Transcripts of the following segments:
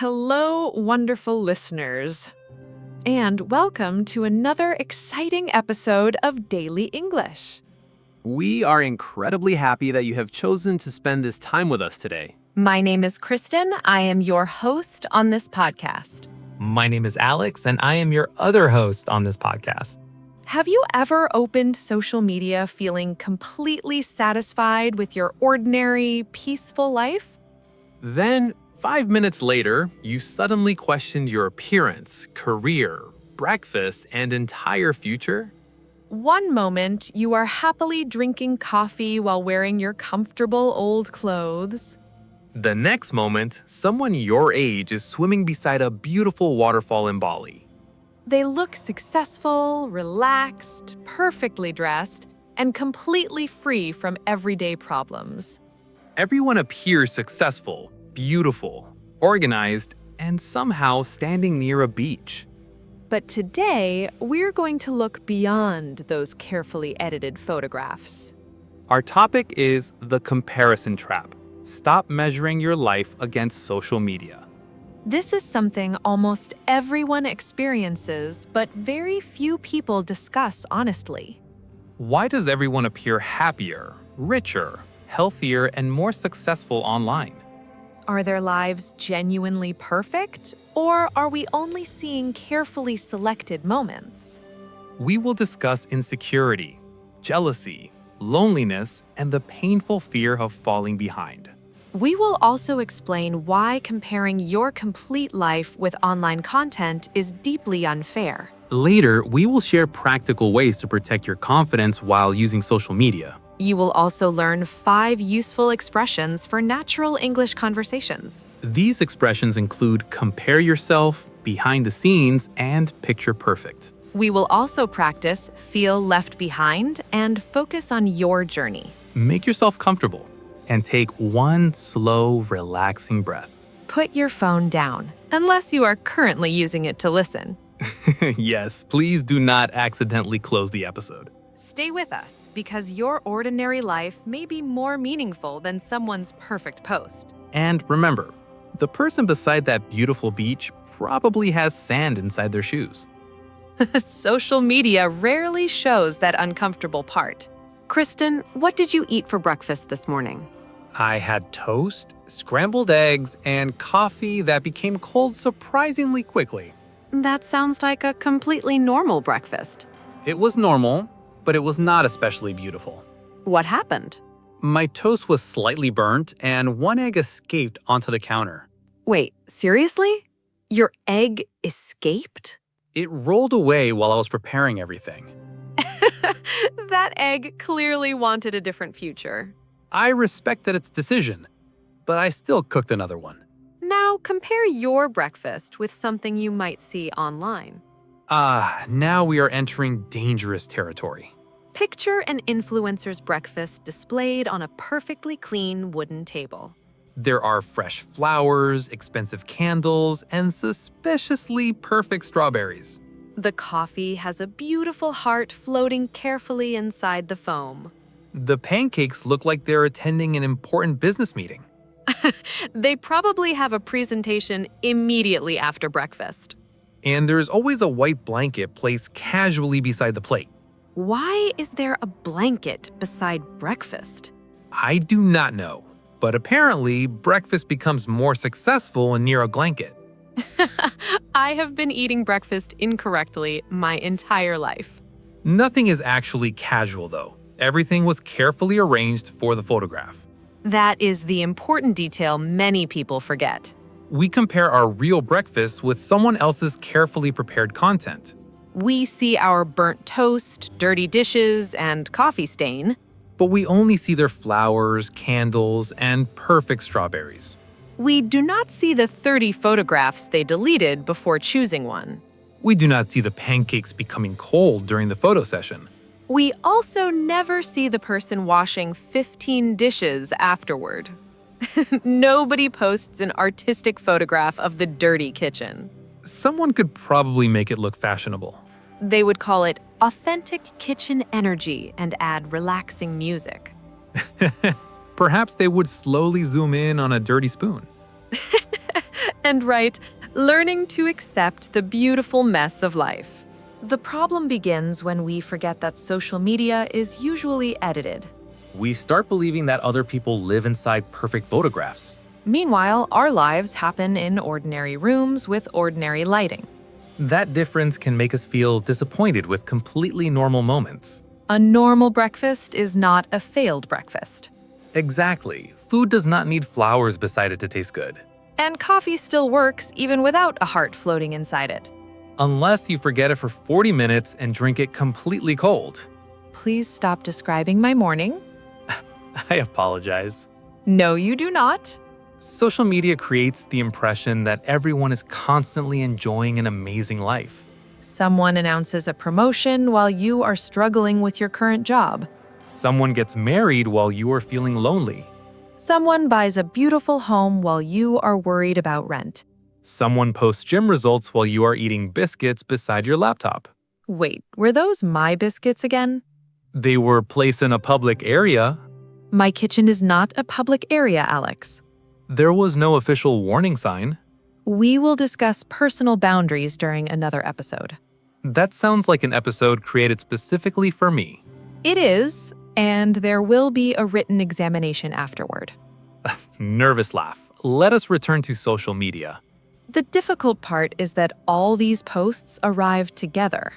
Hello, wonderful listeners, and welcome to another exciting episode of Daily English. We are incredibly happy that you have chosen to spend this time with us today. My name is Kristen. I am your host on this podcast. My name is Alex, and I am your other host on this podcast. Have you ever opened social media feeling completely satisfied with your ordinary, peaceful life? Then, 5 minutes later, you suddenly questioned your appearance, career, breakfast, and entire future? One moment, you are happily drinking coffee while wearing your comfortable old clothes. The next moment, someone your age is swimming beside a beautiful waterfall in Bali. They look successful, relaxed, perfectly dressed, and completely free from everyday problems. Everyone appears successful, beautiful, organized, and somehow standing near a beach. But today, we're going to look beyond those carefully edited photographs. Our topic is the comparison trap. Stop measuring your life against social media. This is something almost everyone experiences, but very few people discuss honestly. Why does everyone appear happier, richer, healthier, and more successful online? Are their lives genuinely perfect, or are we only seeing carefully selected moments? We will discuss insecurity, jealousy, loneliness, and the painful fear of falling behind. We will also explain why comparing your complete life with online content is deeply unfair. Later, we will share practical ways to protect your confidence while using social media. You will also learn 5 useful expressions for natural English conversations. These expressions include compare yourself, behind the scenes, and picture perfect. We will also practice feel left behind and focus on your journey. Make yourself comfortable and take one slow, relaxing breath. Put your phone down, unless you are currently using it to listen. Yes, please do not accidentally close the episode. Stay with us, because your ordinary life may be more meaningful than someone's perfect post. And remember, the person beside that beautiful beach probably has sand inside their shoes. Social media rarely shows that uncomfortable part. Kristen, what did you eat for breakfast this morning? I had toast, scrambled eggs, and coffee that became cold surprisingly quickly. That sounds like a completely normal breakfast. It was normal, but it was not especially beautiful. What happened? My toast was slightly burnt, and one egg escaped onto the counter. Wait, seriously? Your egg escaped? It rolled away while I was preparing everything. That egg clearly wanted a different future. I respected its decision, but I still cooked another one. Now compare your breakfast with something you might see online. Now we are entering dangerous territory. Picture an influencer's breakfast displayed on a perfectly clean wooden table. There are fresh flowers, expensive candles, and suspiciously perfect strawberries. The coffee has a beautiful heart floating carefully inside the foam. The pancakes look like they're attending an important business meeting. They probably have a presentation immediately after breakfast. And there's always a white blanket placed casually beside the plate. Why is there a blanket beside breakfast? I do not know, but apparently breakfast becomes more successful near a blanket. I have been eating breakfast incorrectly my entire life. Nothing is actually casual though. Everything was carefully arranged for the photograph. That is the important detail many people forget. We compare our real breakfast with someone else's carefully prepared content. We see our burnt toast, dirty dishes, and coffee stain. But we only see their flowers, candles, and perfect strawberries. We do not see the 30 photographs they deleted before choosing one. We do not see the pancakes becoming cold during the photo session. We also never see the person washing 15 dishes afterward. Nobody posts an artistic photograph of the dirty kitchen. Someone could probably make it look fashionable. They would call it authentic kitchen energy and add relaxing music. Perhaps they would slowly zoom in on a dirty spoon. And right, learning to accept the beautiful mess of life. The problem begins when we forget that social media is usually edited. We start believing that other people live inside perfect photographs. Meanwhile, our lives happen in ordinary rooms with ordinary lighting. That difference can make us feel disappointed with completely normal moments. A normal breakfast is not a failed breakfast. Exactly. Food does not need flowers beside it to taste good. And coffee still works even without a heart floating inside it. Unless you forget it for 40 minutes and drink it completely cold. Please stop describing my morning. I apologize. No, you do not. Social media creates the impression that everyone is constantly enjoying an amazing life. Someone announces a promotion while you are struggling with your current job. Someone gets married while you are feeling lonely. Someone buys a beautiful home while you are worried about rent. Someone posts gym results while you are eating biscuits beside your laptop. Wait, were those my biscuits again? They were placed in a public area. My kitchen is not a public area, Alex. There was no official warning sign. We will discuss personal boundaries during another episode. That sounds like an episode created specifically for me. It is, and there will be a written examination afterward. Nervous laugh. Let us return to social media. The difficult part is that all these posts arrive together.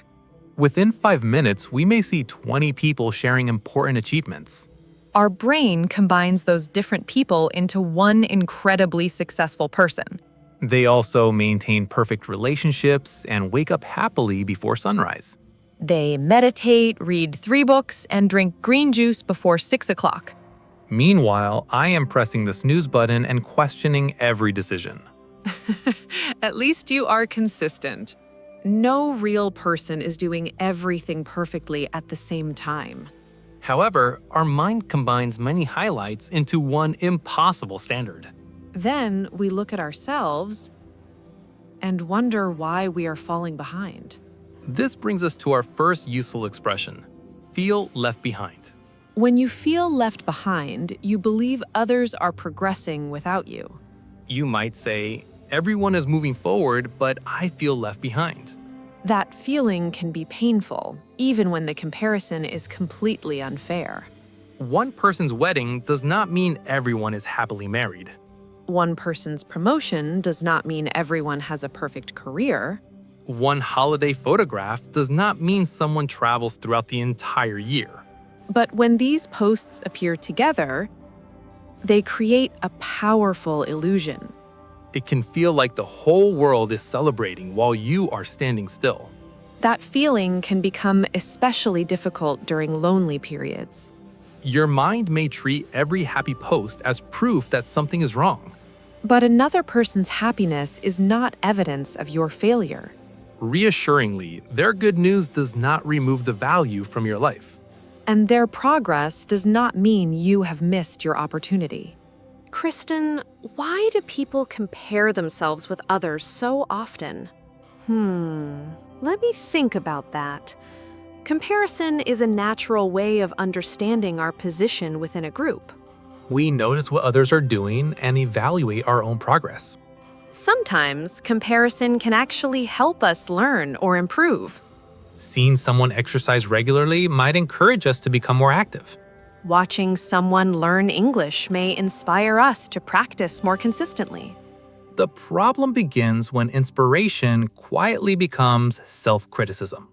Within 5 minutes, we may see 20 people sharing important achievements. Our brain combines those different people into one incredibly successful person. They also maintain perfect relationships and wake up happily before sunrise. They meditate, read 3 books, and drink green juice before 6 o'clock. Meanwhile, I am pressing the snooze button and questioning every decision. At least you are consistent. No real person is doing everything perfectly at the same time. However, our mind combines many highlights into one impossible standard. Then we look at ourselves and wonder why we are falling behind. This brings us to our first useful expression, feel left behind. When you feel left behind, you believe others are progressing without you. You might say, everyone is moving forward, but I feel left behind. That feeling can be painful, even when the comparison is completely unfair. One person's wedding does not mean everyone is happily married. One person's promotion does not mean everyone has a perfect career. One holiday photograph does not mean someone travels throughout the entire year. But when these posts appear together, they create a powerful illusion. It can feel like the whole world is celebrating while you are standing still. That feeling can become especially difficult during lonely periods. Your mind may treat every happy post as proof that something is wrong. But another person's happiness is not evidence of your failure. Reassuringly, their good news does not remove the value from your life. And their progress does not mean you have missed your opportunity. Kristen, why do people compare themselves with others so often? Let me think about that. Comparison is a natural way of understanding our position within a group. We notice what others are doing and evaluate our own progress. Sometimes comparison can actually help us learn or improve. Seeing someone exercise regularly might encourage us to become more active. Watching someone learn English may inspire us to practice more consistently. The problem begins when inspiration quietly becomes self-criticism.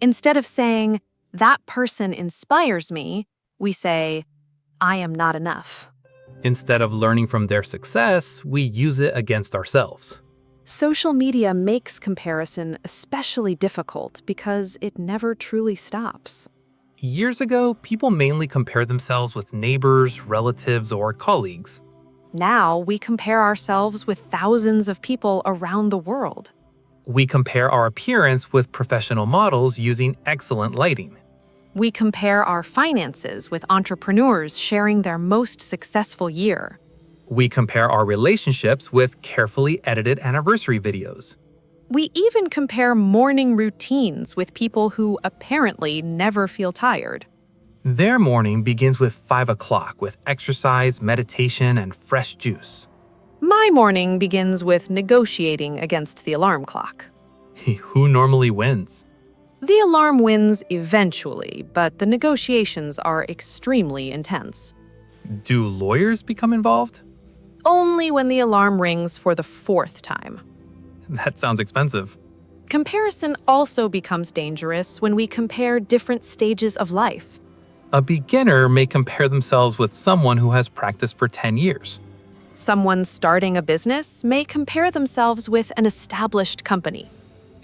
Instead of saying, "That person inspires me," we say, "I am not enough." Instead of learning from their success, we use it against ourselves. Social media makes comparison especially difficult because it never truly stops. Years ago, people mainly compared themselves with neighbors, relatives, or colleagues. Now we compare ourselves with thousands of people around the world. We compare our appearance with professional models using excellent lighting. We compare our finances with entrepreneurs sharing their most successful year. We compare our relationships with carefully edited anniversary videos. We even compare morning routines with people who apparently never feel tired. Their morning begins with 5 o'clock with exercise, meditation, and fresh juice. My morning begins with negotiating against the alarm clock. Who normally wins? The alarm wins eventually, but the negotiations are extremely intense. Do lawyers become involved? Only when the alarm rings for the fourth time. That sounds expensive. Comparison also becomes dangerous when we compare different stages of life. A beginner may compare themselves with someone who has practiced for 10 years. Someone starting a business may compare themselves with an established company.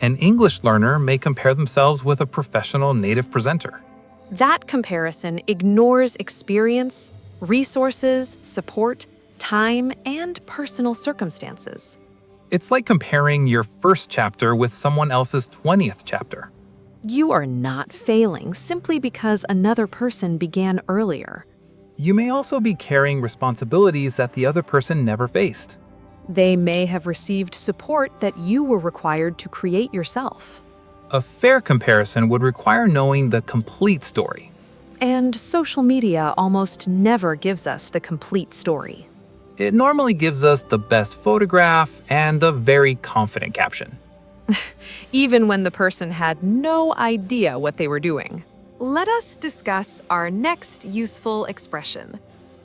An English learner may compare themselves with a professional native presenter. That comparison ignores experience, resources, support, time, and personal circumstances. It's like comparing your first chapter with someone else's 20th chapter. You are not failing simply because another person began earlier. You may also be carrying responsibilities that the other person never faced. They may have received support that you were required to create yourself. A fair comparison would require knowing the complete story. And social media almost never gives us the complete story. It normally gives us the best photograph and a very confident caption. Even when the person had no idea what they were doing. Let us discuss our next useful expression,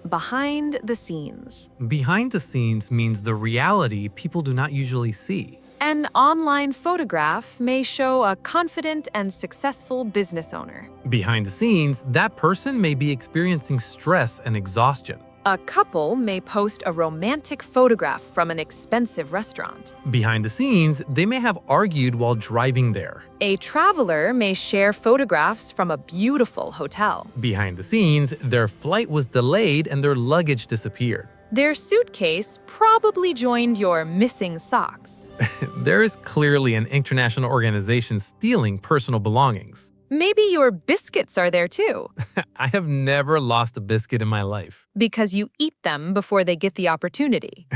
behind the scenes. Behind the scenes means the reality people do not usually see. An online photograph may show a confident and successful business owner. Behind the scenes, that person may be experiencing stress and exhaustion. A couple may post a romantic photograph from an expensive restaurant. Behind the scenes, they may have argued while driving there. A traveler may share photographs from a beautiful hotel. Behind the scenes, their flight was delayed and their luggage disappeared. Their suitcase probably joined your missing socks. There is clearly an international organization stealing personal belongings. Maybe your biscuits are there too, I have never lost a biscuit in my life. because you eat them before they get the opportunity.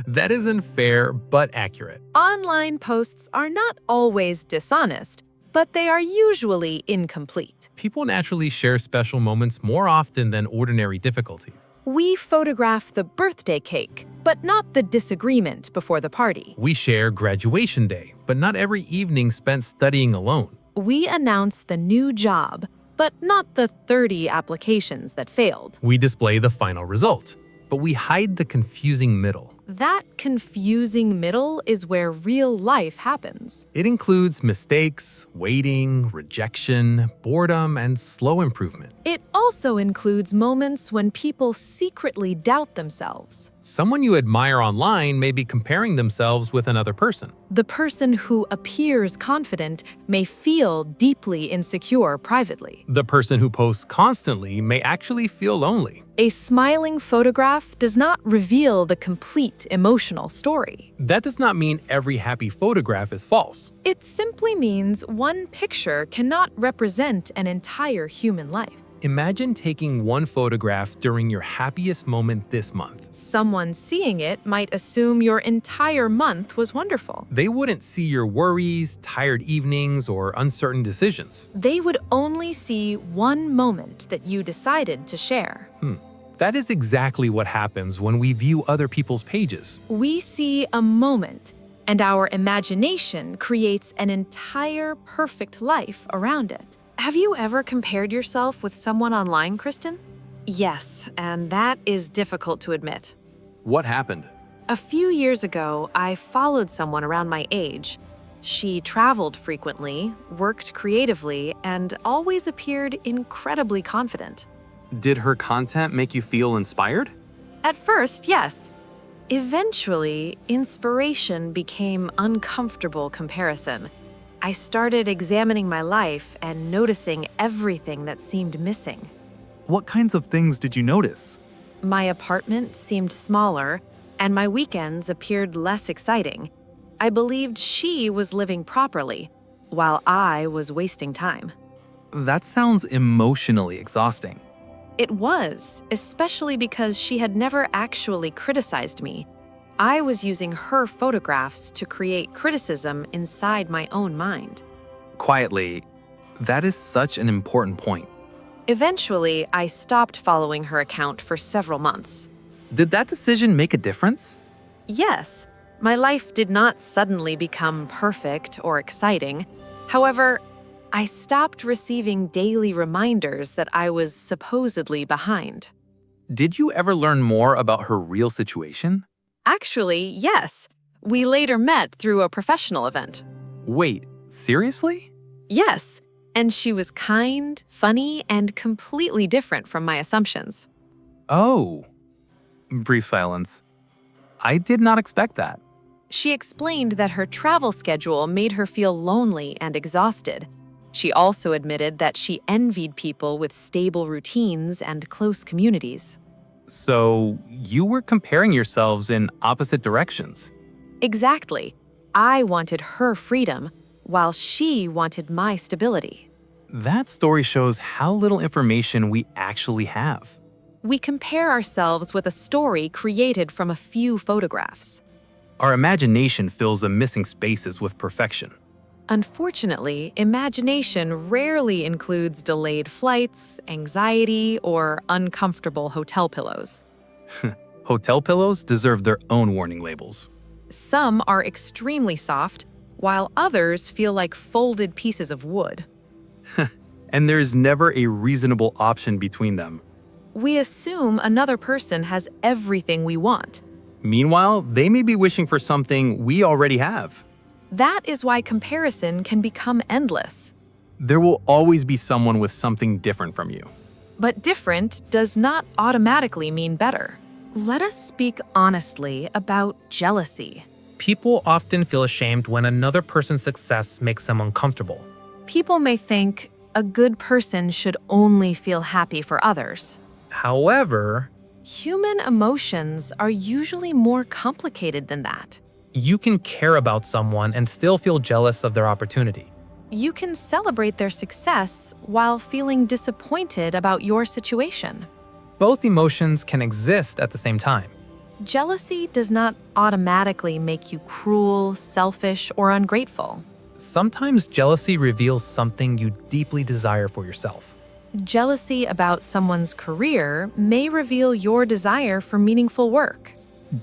That isn't fair, but accurate. Online posts are not always dishonest, but they are usually incomplete. People naturally share special moments more often than ordinary difficulties. We photograph the birthday cake, but not the disagreement before the party. We share graduation day, but not every evening spent studying alone. We announce the new job, but not the 30 applications that failed. We display the final result, but we hide the confusing middle. That confusing middle is where real life happens. It includes mistakes, waiting, rejection, boredom, and slow improvement. It also includes moments when people secretly doubt themselves. Someone you admire online may be comparing themselves with another person. The person who appears confident may feel deeply insecure privately. The person who posts constantly may actually feel lonely. A smiling photograph does not reveal the complete emotional story. That does not mean every happy photograph is false. It simply means one picture cannot represent an entire human life. Imagine taking one photograph during your happiest moment this month. Someone seeing it might assume your entire month was wonderful. They wouldn't see your worries, tired evenings, or uncertain decisions. They would only see one moment that you decided to share. That is exactly what happens when we view other people's pages. We see a moment, and our imagination creates an entire perfect life around it. Have you ever compared yourself with someone online, Kristen? Yes, and that is difficult to admit. What happened? A few years ago, I followed someone around my age. She traveled frequently, worked creatively, and always appeared incredibly confident. Did her content make you feel inspired? At first, yes. Eventually, inspiration became uncomfortable comparison. I started examining my life and noticing everything that seemed missing. What kinds of things did you notice? My apartment seemed smaller, and my weekends appeared less exciting. I believed she was living properly, while I was wasting time. That sounds emotionally exhausting. It was, especially because she had never actually criticized me. I was using her photographs to create criticism inside my own mind. Quietly, that is such an important point. Eventually, I stopped following her account for several months. Did that decision make a difference? Yes, my life did not suddenly become perfect or exciting. However, I stopped receiving daily reminders that I was supposedly behind. Did you ever learn more about her real situation? Actually, yes. We later met through a professional event. Wait, seriously? Yes, and she was kind, funny, and completely different from my assumptions. Oh. Brief silence. I did not expect that. She explained that her travel schedule made her feel lonely and exhausted. She also admitted that she envied people with stable routines and close communities. So, you were comparing yourselves in opposite directions. Exactly. I wanted her freedom, while she wanted my stability. That story shows how little information we actually have. We compare ourselves with a story created from a few photographs. Our imagination fills the missing spaces with perfection. Unfortunately, imagination rarely includes delayed flights, anxiety, or uncomfortable hotel pillows. Hotel pillows deserve their own warning labels. Some are extremely soft, while others feel like folded pieces of wood. And there is never a reasonable option between them. We assume another person has everything we want. Meanwhile, they may be wishing for something we already have. That is why comparison can become endless. There will always be someone with something different from you. But different does not automatically mean better. Let us speak honestly about jealousy. People often feel ashamed when another person's success makes them uncomfortable. People may think a good person should only feel happy for others. However, Human emotions are usually more complicated than that. you can care about someone and still feel jealous of their opportunity. You can celebrate their success while feeling disappointed about your situation. Both emotions can exist at the same time. Jealousy does not automatically make you cruel, selfish, or ungrateful. Sometimes jealousy reveals something you deeply desire for yourself. Jealousy about someone's career may reveal your desire for meaningful work.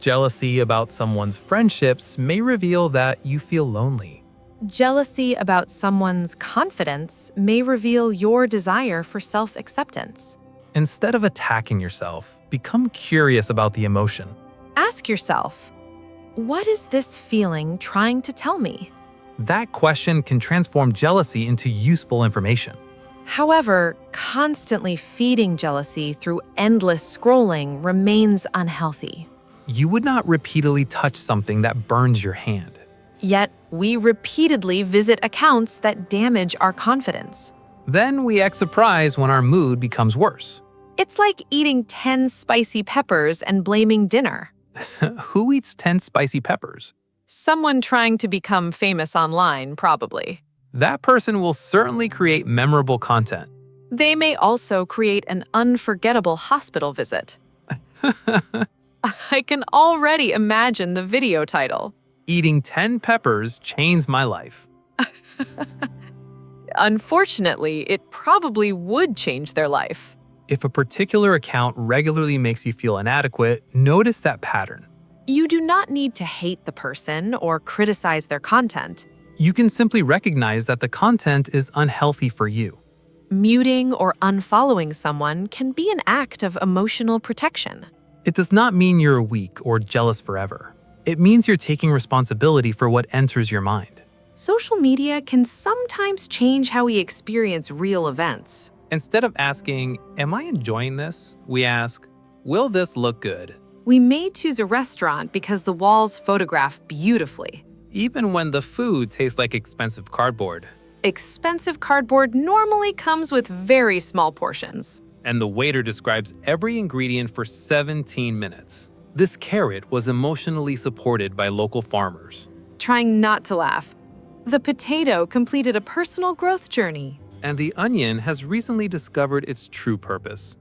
Jealousy about someone's friendships may reveal that you feel lonely. Jealousy about someone's confidence may reveal your desire for self-acceptance. Instead of attacking yourself, become curious about the emotion. Ask yourself, what is this feeling trying to tell me? That question can transform jealousy into useful information. However, constantly feeding jealousy through endless scrolling remains unhealthy. You would not repeatedly touch something that burns your hand. Yet, we repeatedly visit accounts that damage our confidence. Then we act surprised when our mood becomes worse. It's like eating 10 spicy peppers and blaming dinner. Who eats 10 spicy peppers? Someone trying to become famous online, probably. That person will certainly create memorable content. They may also create an unforgettable hospital visit. I can already imagine the video title. Eating 10 peppers changed my life. Unfortunately, it probably would change their life. If a particular account regularly makes you feel inadequate, notice that pattern. You do not need to hate the person or criticize their content. You can simply recognize that the content is unhealthy for you. Muting or unfollowing someone can be an act of emotional protection. It does not mean you're weak or jealous forever. It means you're taking responsibility for what enters your mind. Social media can sometimes change how we experience real events. Instead of asking, "Am I enjoying this?" we ask, "Will this look good?" We may choose a restaurant because the walls photograph beautifully. Even when the food tastes like expensive cardboard. Expensive cardboard normally comes with very small portions. And the waiter describes every ingredient for 17 minutes. This carrot was emotionally supported by local farmers. Trying not to laugh. The potato completed a personal growth journey. And the onion has recently discovered its true purpose.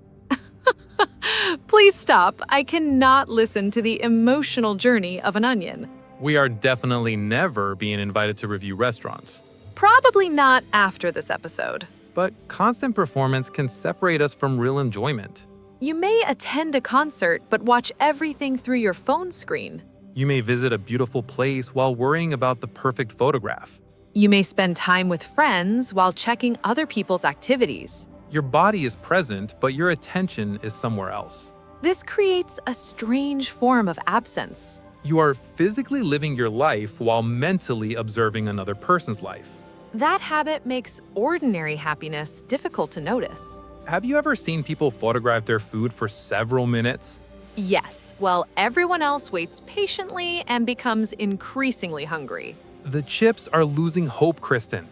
Please stop. I cannot listen to the emotional journey of an onion. We are definitely never being invited to review restaurants. Probably not after this episode. But constant performance can separate us from real enjoyment. You may attend a concert but watch everything through your phone screen. You may visit a beautiful place while worrying about the perfect photograph. You may spend time with friends while checking other people's activities. Your body is present, but your attention is somewhere else. This creates a strange form of absence. You are physically living your life while mentally observing another person's life. That habit makes ordinary happiness difficult to notice. Have you ever seen people photograph their food for several minutes? Yes, while everyone else waits patiently and becomes increasingly hungry. The chips are losing hope, Kristen.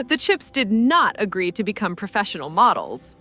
The chips did not agree to become professional models.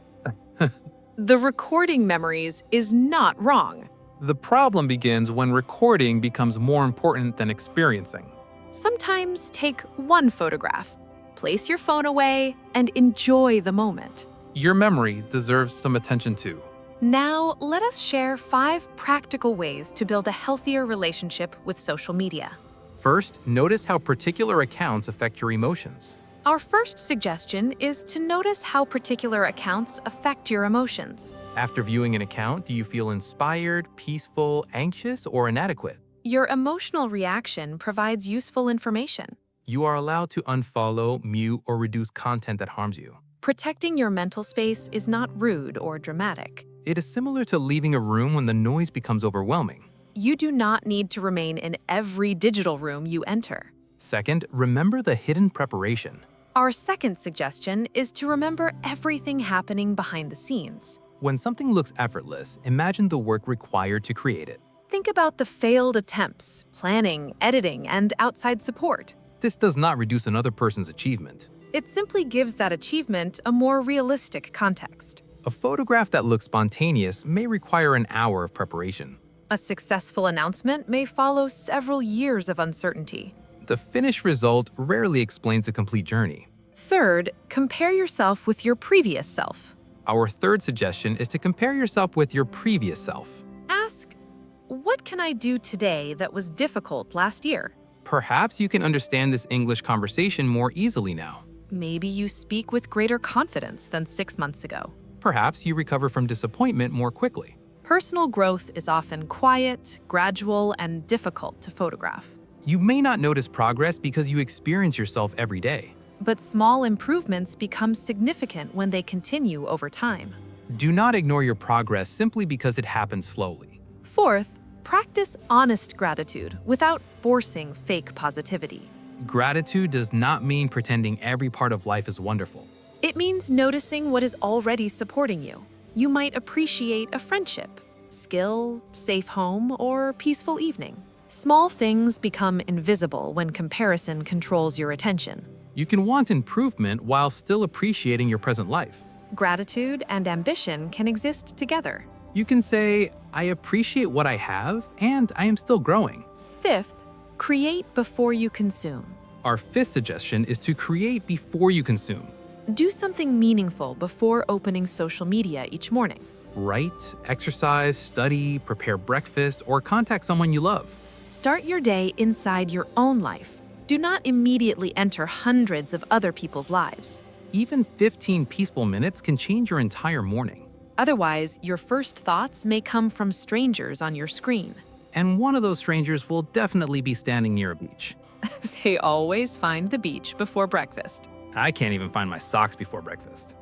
The recording memories is not wrong. The problem begins when recording becomes more important than experiencing. Sometimes take one photograph, place your phone away, and enjoy the moment. Your memory deserves some attention too. Now, let us share 5 practical ways to build a healthier relationship with social media. First, notice how particular accounts affect your emotions. Our first suggestion is to notice how particular accounts affect your emotions. After viewing an account, do you feel inspired, peaceful, anxious, or inadequate? Your emotional reaction provides useful information. You are allowed to unfollow, mute, or reduce content that harms you. Protecting your mental space is not rude or dramatic. It is similar to leaving a room when the noise becomes overwhelming. You do not need to remain in every digital room you enter. Second, remember the hidden preparation. Our second suggestion is to remember everything happening behind the scenes. When something looks effortless, imagine the work required to create it. Think about the failed attempts, planning, editing, and outside support. This does not reduce another person's achievement. It simply gives that achievement a more realistic context. A photograph that looks spontaneous may require an hour of preparation. A successful announcement may follow several years of uncertainty. The finished result rarely explains the complete journey. Third, compare yourself with your previous self. Our third suggestion is to compare yourself with your previous self. Ask, what can I do today that was difficult last year? Perhaps you can understand this English conversation more easily now. Maybe you speak with greater confidence than 6 months ago. Perhaps you recover from disappointment more quickly. Personal growth is often quiet, gradual, and difficult to photograph. You may not notice progress because you experience yourself every day. But small improvements become significant when they continue over time. Do not ignore your progress simply because it happens slowly. Fourth, practice honest gratitude without forcing fake positivity. Gratitude does not mean pretending every part of life is wonderful. It means noticing what is already supporting you. You might appreciate a friendship, skill, safe home, or peaceful evening. Small things become invisible when comparison controls your attention. You can want improvement while still appreciating your present life. Gratitude and ambition can exist together. You can say, I appreciate what I have, and I am still growing. Fifth, create before you consume. Our fifth suggestion is to create before you consume. Do something meaningful before opening social media each morning. Write, exercise, study, prepare breakfast, or contact someone you love. Start your day inside your own life. Do not immediately enter hundreds of other people's lives. Even 15 peaceful minutes can change your entire morning. Otherwise, your first thoughts may come from strangers on your screen. And one of those strangers will definitely be standing near a beach. They always find the beach before breakfast. I can't even find my socks before breakfast.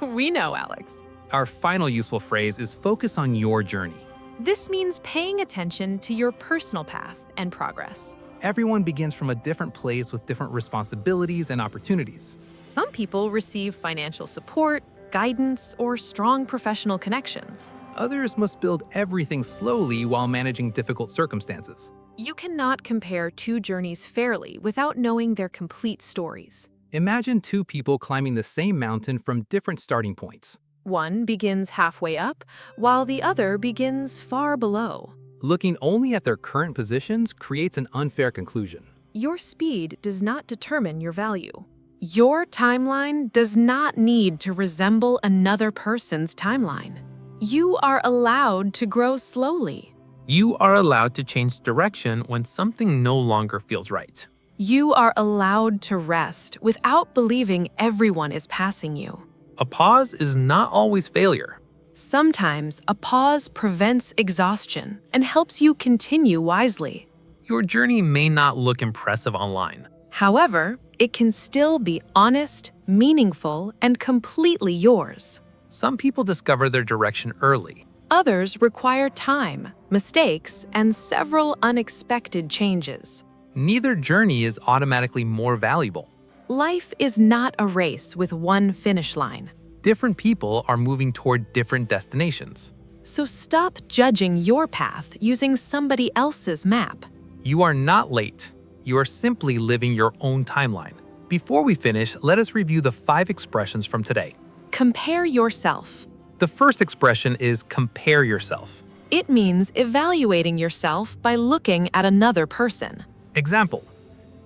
We know, Alex. Our final useful phrase is focus on your journey. This means paying attention to your personal path and progress. Everyone begins from a different place with different responsibilities and opportunities. Some people receive financial support, guidance, or strong professional connections. Others must build everything slowly while managing difficult circumstances. You cannot compare 2 journeys fairly without knowing their complete stories. Imagine 2 people climbing the same mountain from different starting points. One begins halfway up, while the other begins far below. Looking only at their current positions creates an unfair conclusion. Your speed does not determine your value. Your timeline does not need to resemble another person's timeline. You are allowed to grow slowly. You are allowed to change direction when something no longer feels right. You are allowed to rest without believing everyone is passing you. A pause is not always failure. Sometimes a pause prevents exhaustion and helps you continue wisely. Your journey may not look impressive online. However, it can still be honest, meaningful, and completely yours. Some people discover their direction early. Others require time, mistakes, and several unexpected changes. Neither journey is automatically more valuable. Life is not a race with one finish line. Different people are moving toward different destinations. So stop judging your path using somebody else's map. You are not late. You are simply living your own timeline. Before we finish, let us review the 5 expressions from today. Compare yourself. The first expression is compare yourself. It means evaluating yourself by looking at another person. Example: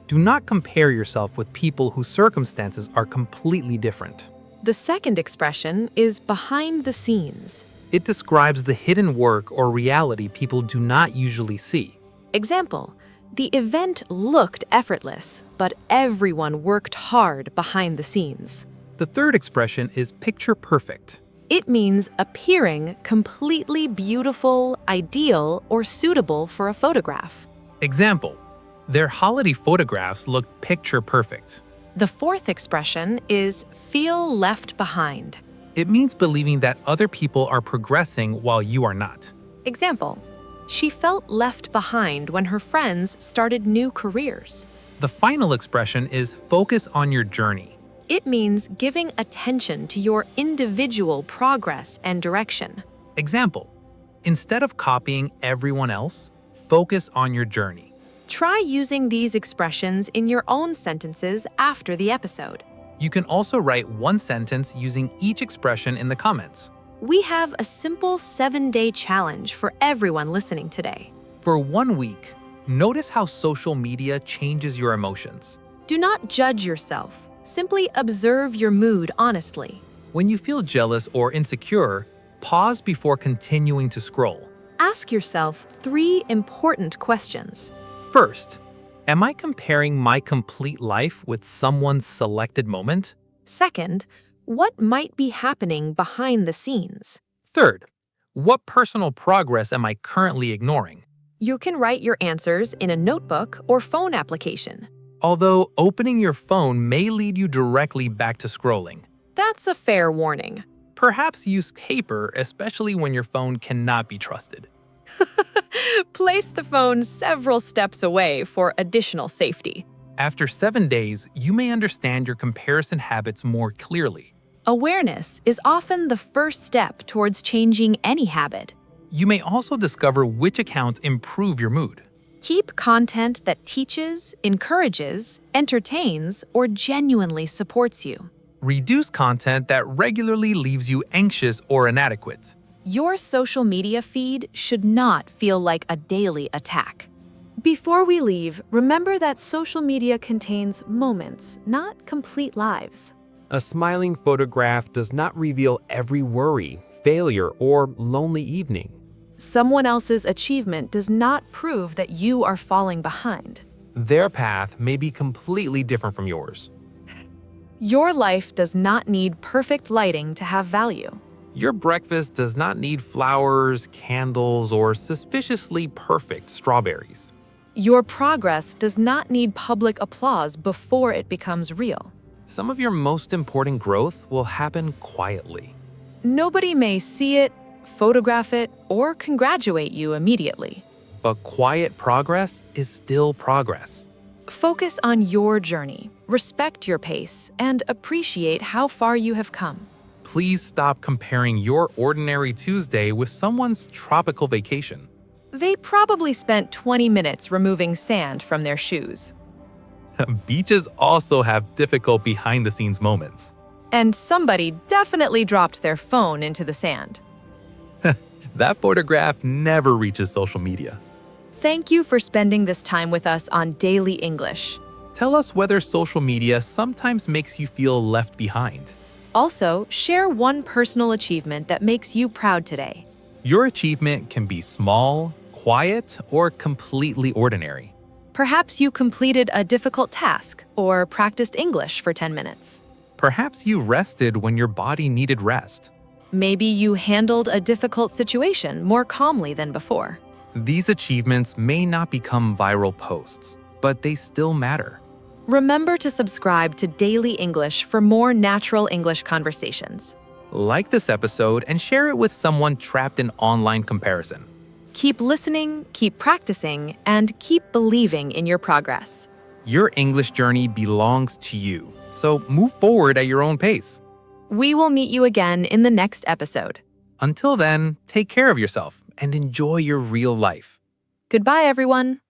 do not compare yourself with people whose circumstances are completely different. The second expression is behind the scenes. It describes the hidden work or reality people do not usually see. Example: the event looked effortless, but everyone worked hard behind the scenes. The third expression is picture perfect. It means appearing completely beautiful, ideal, or suitable for a photograph. Example: their holiday photographs looked picture perfect. The fourth expression is feel left behind. It means believing that other people are progressing while you are not. Example: she felt left behind when her friends started new careers. The final expression is focus on your journey. It means giving attention to your individual progress and direction. Example: instead of copying everyone else, focus on your journey. Try using these expressions in your own sentences after the episode. You can also write one sentence using each expression in the comments. We have a simple 7-day challenge for everyone listening today. For 1 week, notice how social media changes your emotions. Do not judge yourself. Simply observe your mood honestly. When you feel jealous or insecure, pause before continuing to scroll. Ask yourself 3 important questions. First, am I comparing my complete life with someone's selected moment? Second, what might be happening behind the scenes? Third, what personal progress am I currently ignoring? You can write your answers in a notebook or phone application. Although opening your phone may lead you directly back to scrolling. That's a fair warning. Perhaps use paper, especially when your phone cannot be trusted. Place the phone several steps away for additional safety. After 7 days, you may understand your comparison habits more clearly. Awareness is often the first step towards changing any habit. You may also discover which accounts improve your mood. Keep content that teaches, encourages, entertains, or genuinely supports you. Reduce content that regularly leaves you anxious or inadequate. Your social media feed should not feel like a daily attack. Before we leave, remember that social media contains moments, not complete lives. A smiling photograph does not reveal every worry, failure, or lonely evening. Someone else's achievement does not prove that you are falling behind. Their path may be completely different from yours. Your life does not need perfect lighting to have value. Your breakfast does not need flowers, candles, or suspiciously perfect strawberries. Your progress does not need public applause before it becomes real. Some of your most important growth will happen quietly. Nobody may see it, photograph it, or congratulate you immediately. But quiet progress is still progress. Focus on your journey, respect your pace, and appreciate how far you have come. Please stop comparing your ordinary Tuesday with someone's tropical vacation. They probably spent 20 minutes removing sand from their shoes. Beaches also have difficult behind-the-scenes moments. And somebody definitely dropped their phone into the sand. That photograph never reaches social media. Thank you for spending this time with us on Daily English. Tell us whether social media sometimes makes you feel left behind. Also, share one personal achievement that makes you proud today. Your achievement can be small, quiet, or completely ordinary. Perhaps you completed a difficult task or practiced English for 10 minutes. Perhaps you rested when your body needed rest. Maybe you handled a difficult situation more calmly than before. These achievements may not become viral posts, but they still matter. Remember to subscribe to Daily English for more natural English conversations. Like this episode and share it with someone trapped in online comparison. Keep listening, keep practicing, and keep believing in your progress. Your English journey belongs to you, so move forward at your own pace. We will meet you again in the next episode. Until then, take care of yourself and enjoy your real life. Goodbye, everyone.